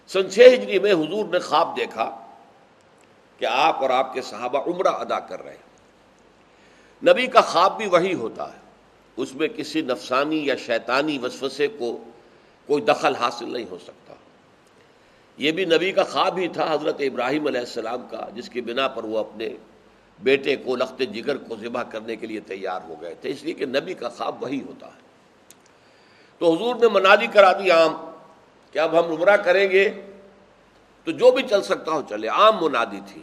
سن 6 ہجری میں حضور نے خواب دیکھا کہ آپ اور آپ کے صحابہ عمرہ ادا کر رہے ہیں۔ نبی کا خواب بھی وہی ہوتا ہے، اس میں کسی نفسانی یا شیطانی وسوسے کو کوئی دخل حاصل نہیں ہو سکتا۔ یہ بھی نبی کا خواب ہی تھا حضرت ابراہیم علیہ السلام کا، جس کی بنا پر وہ اپنے بیٹے کو لخت جگر کو ذبح کرنے کے لیے تیار ہو گئے تھے، اس لیے کہ نبی کا خواب وہی ہوتا ہے۔ تو حضور نے منادی کرا دی عام کہ اب ہم عمرہ کریں گے تو جو بھی چل سکتا ہو چلے، عام منادی تھی۔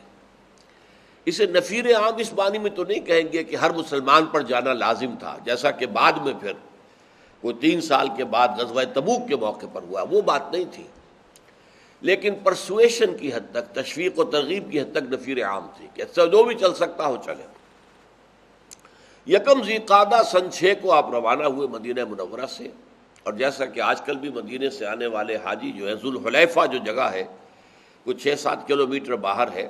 اسے نفیر عام اس معنی میں تو نہیں کہیں گے کہ ہر مسلمان پر جانا لازم تھا، جیسا کہ بعد میں پھر کوئی 3 سال کے بعد غزوہ تبوک کے موقع پر ہوا، وہ بات نہیں تھی، لیکن پرسویشن کی حد تک، تشویق و ترغیب کی حد تک نفیر عام تھی کہ جو بھی چل سکتا ہو چلے۔ یکم ذی قعدہ سن 6 کو آپ روانہ ہوئے مدینہ منورہ سے، اور جیسا کہ آج کل بھی مدینے سے آنے والے حاجی جو ہے، ذوالحلیفہ جو جگہ ہے وہ 6-7 کلومیٹر باہر ہے،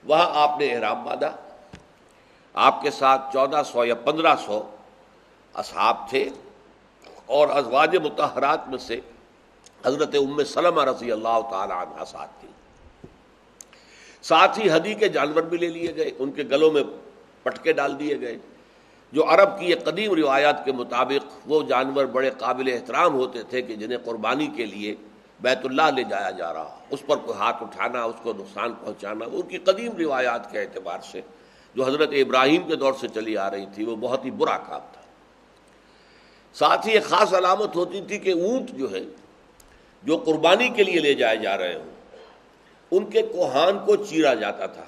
وہاں آپ نے احرام باندھا۔ آپ کے ساتھ 1400 یا 1500 اصحاب تھے، اور ازواج مطہرات میں سے حضرت ام سلمہ رضی اللہ تعالی عنہا ساتھ تھی۔ ساتھ ہی ہدی کے جانور بھی لے لیے گئے، ان کے گلوں میں پٹکے ڈال دیے گئے، جو عرب کی یہ قدیم روایات کے مطابق وہ جانور بڑے قابل احترام ہوتے تھے کہ جنہیں قربانی کے لیے بیت اللہ لے جایا جا رہا، اس پر کوئی ہاتھ اٹھانا، اس کو نقصان پہنچانا، ان کی قدیم روایات کے اعتبار سے جو حضرت ابراہیم کے دور سے چلی آ رہی تھی، وہ بہت ہی برا کام تھا۔ ساتھ ہی ایک خاص علامت ہوتی تھی کہ اونٹ جو ہے جو قربانی کے لیے لے جائے جا رہے ہوں، ان کے کوہان کو چیرا جاتا تھا،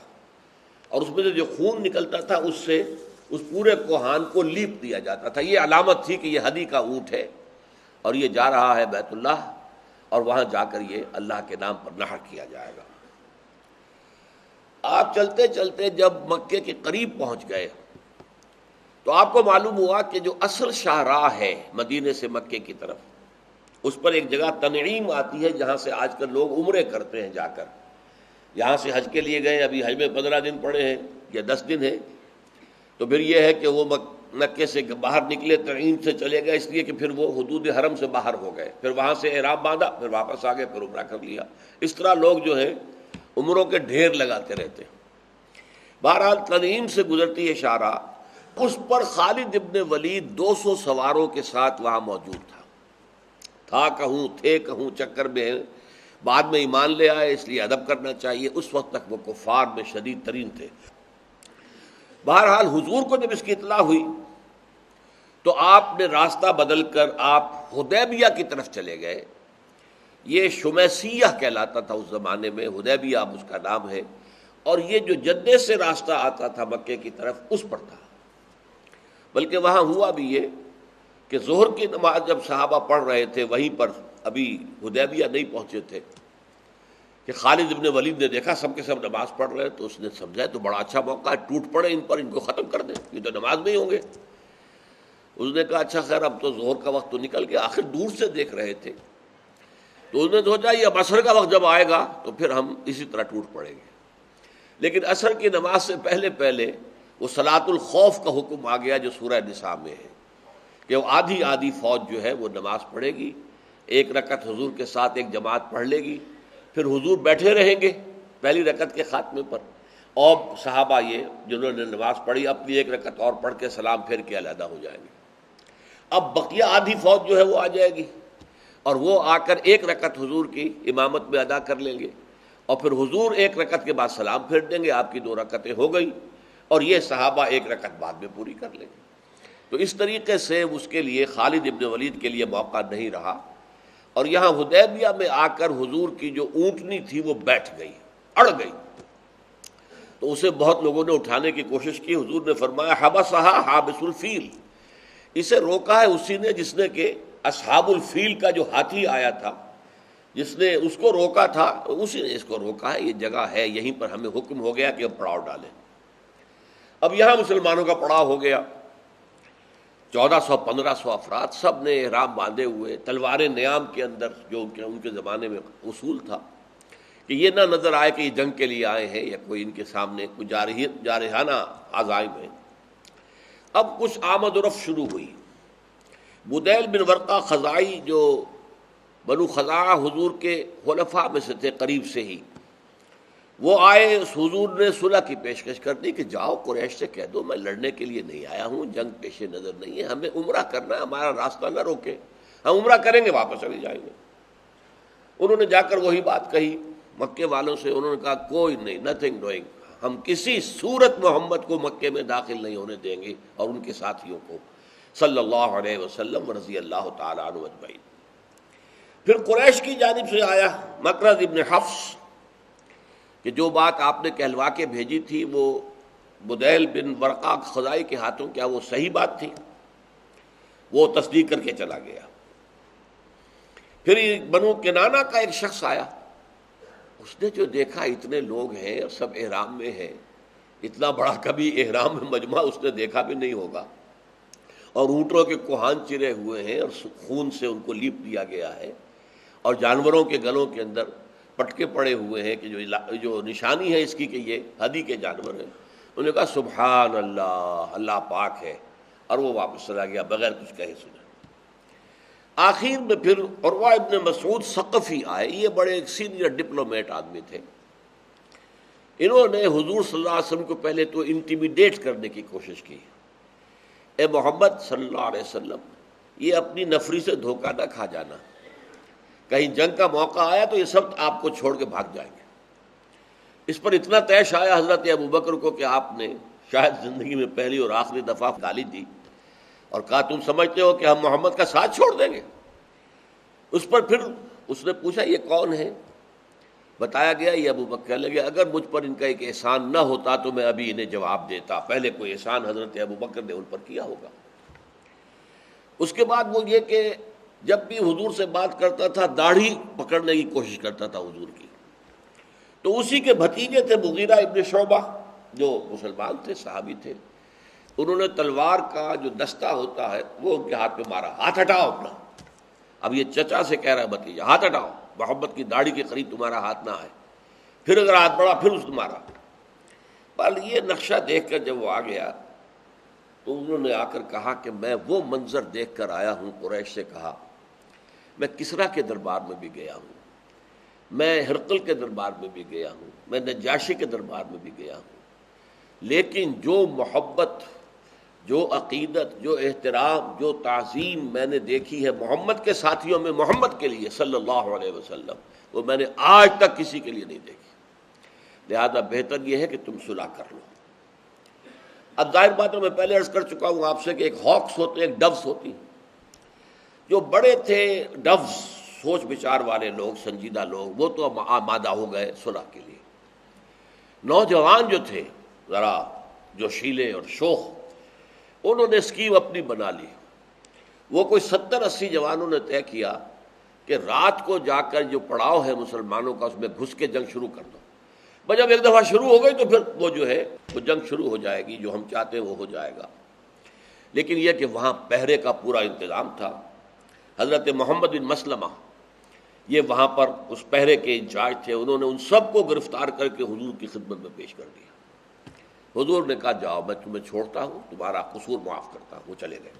اور اس میں سے جو خون نکلتا تھا اس سے اس پورے کوہان کو لیپ دیا جاتا تھا۔ یہ علامت تھی کہ یہ ہدی کا اونٹ ہے اور یہ جا رہا ہے بیت اللہ، اور وہاں جا کر یہ اللہ کے نام پر نحر کیا جائے گا۔ آپ چلتے چلتے جب مکے کے قریب پہنچ گئے تو آپ کو معلوم ہوا کہ جو اصل شاہراہ ہے مدینے سے مکے کی طرف، اس پر ایک جگہ تنعیم آتی ہے جہاں سے آج کل لوگ عمرے کرتے ہیں جا کر۔ یہاں سے حج کے لیے گئے، ابھی حج میں 15 دن پڑے ہیں یا 10 دن ہیں، تو پھر یہ ہے کہ وہ مکے سے باہر نکلے، تنعیم سے چلے گئے، اس لیے کہ پھر وہ حدود حرم سے باہر ہو گئے، پھر وہاں سے احرام باندھا، پھر واپس آ گئے، پھر عمرہ کر لیا۔ اس طرح لوگ جو ہیں عمروں کے ڈھیر لگاتے رہتے ہیں۔ بہرحال تنعیم سے گزرتی ہے شاہراہ، اس پر خالد ابن ولید 200 سواروں کے ساتھ وہاں موجود تھا کہوں چکر میں ہے، بعد میں ایمان لے آئے، اس لیے ادب کرنا چاہیے، اس وقت تک وہ کفار میں شدید ترین تھے۔ بہرحال حضور کو جب اس کی اطلاع ہوئی تو آپ نے راستہ بدل کر آپ حدیبیہ کی طرف چلے گئے۔ یہ شمیسیہ کہلاتا تھا اس زمانے میں، حدیبیہ اب اس کا نام ہے، اور یہ جو جدے سے راستہ آتا تھا مکے کی طرف اس پر تھا۔ بلکہ وہاں ہوا بھی یہ کہ ظہر کی نماز جب صحابہ پڑھ رہے تھے وہیں پر، ابھی حدیبیہ نہیں پہنچے تھے، کہ خالد ابن ولید نے دیکھا سب کے سب نماز پڑھ رہے، تو اس نے سمجھا تو بڑا اچھا موقع ہے، ٹوٹ پڑے ان پر، ان کو ختم کر دیں، یہ تو نماز میں ہی ہوں گے۔ اس نے کہا اچھا خیر اب تو ظہر کا وقت تو نکل گیا، آخر دور سے دیکھ رہے تھے، تو اس نے سوچا یہ اب عصر کا وقت جب آئے گا تو پھر ہم اسی طرح ٹوٹ پڑیں گے۔ لیکن عصر کی نماز سے پہلے پہلے وہ صلاۃ الخوف کا حکم آ گیا جو سورہ نساء میں ہے، کہ وہ آدھی فوج جو ہے وہ نماز پڑھے گی، 1 رکعت حضور کے ساتھ ایک جماعت پڑھ لے گی، پھر حضور بیٹھے رہیں گے پہلی رکعت کے خاتمے پر، اور صحابہ یہ جنہوں نے نماز پڑھی اپنی 1 رکعت اور پڑھ کے سلام پھیر کے علیحدہ ہو جائیں گے۔ اب بقیہ آدھی فوج جو ہے وہ آ جائے گی، اور وہ آ کر 1 رکعت حضور کی امامت میں ادا کر لیں گے، اور پھر حضور 1 رکعت کے بعد سلام پھیر دیں گے، آپ کی 2 رکعتیں ہو گئی، اور یہ صحابہ 1 رکعت بعد میں پوری کر لیں گے۔ تو اس طریقے سے اس کے لیے خالد ابن ولید کے لیے موقع نہیں رہا، اور یہاں حدیبیہ میں آ کر حضور کی جو اونٹنی تھی وہ بیٹھ گئی، اڑ گئی، تو اسے بہت لوگوں نے اٹھانے کی کوشش کی۔ حضور نے فرمایا حبسھا حابس الفیل، اسے روکا ہے اسی نے جس نے کہ اصحاب الفیل کا جو ہاتھی آیا تھا، جس نے اس کو روکا تھا، اسی نے اس کو روکا ہے، یہ جگہ ہے، یہیں پر ہمیں حکم ہو گیا کہ اب پڑاؤ ڈالیں۔ اب یہاں مسلمانوں کا پڑاؤ ہو گیا، 1400-1500 افراد، سب نے احرام باندھے ہوئے، تلواریں نیام کے اندر، جو ان کے زمانے میں اصول تھا کہ یہ نہ نظر آئے کہ یہ جنگ کے لیے آئے ہیں یا کوئی ان کے سامنے کوئی جارحانہ عزائم ہے۔ اب کچھ آمد و رفت شروع ہوئی۔ بدیل بن ورقہ خزاعی جو بنو خزاعہ حضور کے خلفاء میں سے تھے قریب سے ہی، وہ آئے، اس حضور نے صلح کی پیشکش کر دی کہ جاؤ قریش سے کہہ دو میں لڑنے کے لیے نہیں آیا ہوں، جنگ پیش نظر نہیں ہے، ہمیں عمرہ کرنا ہے، ہمارا راستہ نہ روکے، ہم عمرہ کریں گے واپس چلے جائیں گے۔ انہوں نے جا کر وہی بات کہی مکے والوں سے، انہوں نے کہا کوئی نہیں، نتھنگ ڈوئنگ، ہم کسی صورت محمد کو مکے میں داخل نہیں ہونے دیں گے اور ان کے ساتھیوں کو صلی اللہ علیہ وسلم رضی اللہ تعالیٰ عنہ اجمعین۔ پھر قریش کی جانب سے آیا مکرز ابن حفص کہ جو بات آپ نے کہلوا کے بھیجی تھی وہ بدیل بن ورقا خزائی کے ہاتھوں، کیا وہ صحیح بات تھی؟ وہ تصدیق کر کے چلا گیا۔ پھر بنو کنانہ کا ایک شخص آیا، اس نے جو دیکھا اتنے لوگ ہیں اور سب احرام میں ہیں، اتنا بڑا کبھی احرام میں مجمع اس نے دیکھا بھی نہیں ہوگا، اور اونٹوں کے کوہان چرے ہوئے ہیں اور خون سے ان کو لیپ دیا گیا ہے، اور جانوروں کے گلوں کے اندر پٹکے پڑے ہوئے ہیں کہ جو نشانی ہے اس کی کہ یہ ہدی کے جانور ہیں۔ انہوں نے کہا سبحان اللہ، اللہ پاک ہے، اور وہ واپس چلا گیا بغیر کچھ کہے سنے۔ آخر میں پھر عروہ ابن مسعود ثقفی آئے، یہ بڑے ایک سینئر ڈپلومیٹ آدمی تھے۔ انہوں نے حضور صلی اللہ علیہ وسلم کو پہلے تو انٹیمیڈیٹ کرنے کی کوشش کی، اے محمد صلی اللہ علیہ وسلم، یہ اپنی نفری سے دھوکہ نہ کھا جانا، کہیں جنگ کا موقع آیا تو یہ سب آپ کو چھوڑ کے بھاگ جائیں گے۔ اس پر اتنا طیش آیا حضرت ابوبکر کو کہ آپ نے شاید زندگی میں پہلی اور آخری دفعہ گالی دی اور کہا تم سمجھتے ہو کہ ہم محمد کا ساتھ چھوڑ دیں گے؟ اس پر پھر اس نے پوچھا یہ کون ہے؟ بتایا گیا یہ ابوبکر۔ کہنے لگے اگر مجھ پر ان کا ایک احسان نہ ہوتا تو میں ابھی انہیں جواب دیتا، پہلے کوئی احسان حضرت ابوبکر نے ان پر کیا ہوگا۔ اس کے بعد وہ یہ کہ جب بھی حضور سے بات کرتا تھا داڑھی پکڑنے کی کوشش کرتا تھا حضور کی، تو اسی کے بھتیجے تھے مغیرہ ابن شعبہ جو مسلمان تھے، صحابی تھے، انہوں نے تلوار کا جو دستہ ہوتا ہے وہ ان کے ہاتھ پہ مارا، ہاتھ ہٹاؤ اپنا۔ اب یہ چچا سے کہہ رہا ہے بھتیجا، ہاتھ ہٹاؤ، محمد کی داڑھی کے قریب تمہارا ہاتھ نہ آئے۔ پھر اگر ہاتھ بڑھا پھر اس نے مارا۔ پر یہ نقشہ دیکھ کر جب وہ آ گیا تو انہوں نے آ کر کہا کہ میں وہ منظر دیکھ کر آیا ہوں۔ قریش سے کہا میں کسریٰ کے دربار میں بھی گیا ہوں، میں ہرقل کے دربار میں بھی گیا ہوں، میں نجاشی کے دربار میں بھی گیا ہوں، لیکن جو محبت، جو عقیدت، جو احترام، جو تعظیم میں نے دیکھی ہے محمد کے ساتھیوں میں محمد کے لیے صلی اللہ علیہ وسلم، وہ میں نے آج تک کسی کے لیے نہیں دیکھی۔ لہذا بہتر یہ ہے کہ تم صلح کر لو۔ اب ظاہر بات ہے، میں پہلے عرض کر چکا ہوں آپ سے کہ ایک ہاکس ہوتے ہیں، ایک ڈوز ہوتی ہیں۔ جو بڑے تھے ڈوز، سوچ بچار والے لوگ، سنجیدہ لوگ، وہ تو آمادہ ہو گئے صلح کے لیے۔ نوجوان جو تھے ذرا جوشیلے اور شوخ، انہوں نے اسکیم اپنی بنا لی۔ وہ کوئی 70-80 جوانوں نے طے کیا کہ رات کو جا کر جو پڑاؤ ہے مسلمانوں کا اس میں گھس کے جنگ شروع کر دو۔ بس جب ایک دفعہ شروع ہو گئی تو پھر وہ جو ہے وہ جنگ شروع ہو جائے گی، جو ہم چاہتے ہیں وہ ہو جائے گا۔ لیکن یہ کہ وہاں پہرے کا پورا انتظام تھا۔ حضرت محمد بن مسلمہ یہ وہاں پر اس پہرے کے انچارج تھے، انہوں نے ان سب کو گرفتار کر کے حضور کی خدمت میں پیش کر دیا۔ حضور نے کہا جاؤ میں تمہیں چھوڑتا ہوں، تمہارا قصور معاف کرتا ہوں۔ وہ چلے گئے۔